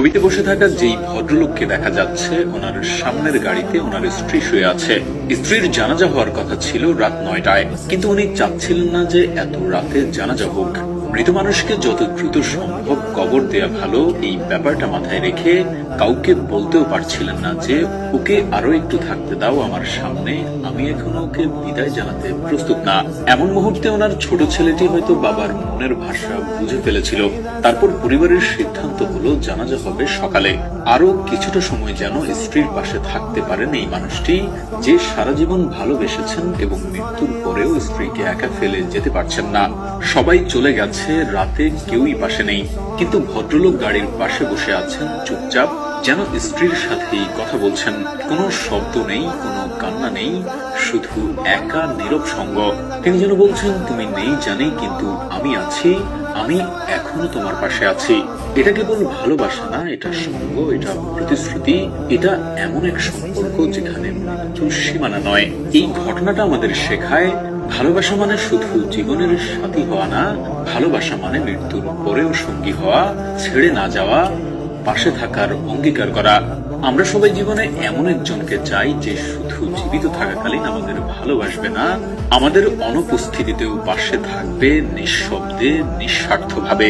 ছবিতে বসে থাকা যেই ভদ্রলোককে দেখা যাচ্ছে, ওনার সামনের গাড়িতে ওনার স্ত্রী শুয়ে আছে। স্ত্রীর জানাজা হওয়ার কথা ছিল রাত 9টায়, কিন্তু উনি চাচ্ছিলেন না যে এত রাতে জানাজা হোক। মৃত মানুষকে যত দ্রুত সম্ভব কবর দেয়া ভালো, এই ব্যাপারটা মাথায় রেখে কাউকে বলতেও পারছিলেন না যে ওকে আরো একটু থাকতে দাও আমার সামনে, আমি এখনো ওকে বিদায় জানাতে প্রস্তুত না। এমন মুহূর্তে ওনার ছোট ছেলেটি হয়তো বাবার মনের ভাষা বুঝে ফেলেছিল। তারপর পরিবারের সিদ্ধান্ত হলো জানাজা হবে সকালে। আরো কিছুটা সময় যেন স্ত্রীর পাশে থাকতে পারেন এই মানুষটি, যে সারা জীবন ভালোবেসেছেন এবং মৃত্যুর পরেও স্ত্রীকে একা ফেলে যেতে পারছেন না। সবাই চলে গেছে, রাতে কেউই পাশে নেই, কিন্তু ভদ্রলোক গাড়ির পাশে বসে আছেন চুপচাপ, যেন স্ত্রীর সাথেই কথা বলছেন। কোনো শব্দ নেই, কোনো কান্না নেই, শুধু একা নীরব সঙ্গ। তিনি যেন বলছেন, তুমি নেই জানি, কিন্তু আমি আছি, আমি এখনো তোমার পাশে আছি। এটা কেবল ভালোবাসা না, এটা সঙ্গ, এটা প্রতিশ্রুতি, এটা এমন এক সম্পর্ক যেখানে মৃত্যুর সীমানা নয়। এই ঘটনাটা আমাদের শেখায়, ভালোবাসা মানে শুধু জীবনের সাথী হওয়া না, ভালোবাসা মানে মৃত্যুর পরেও সঙ্গী হওয়া, ছেড়ে না যাওয়া, পাশে থাকার অঙ্গীকার করা। আমরা সবাই জীবনে এমন একজনকে চাই যে শুধু জীবিত থাকাকালীন আমাদের ভালোবাসবে না, আমাদের অনুপস্থিতিতেও পাশে থাকবে, নিঃশব্দে, নিঃস্বার্থভাবে।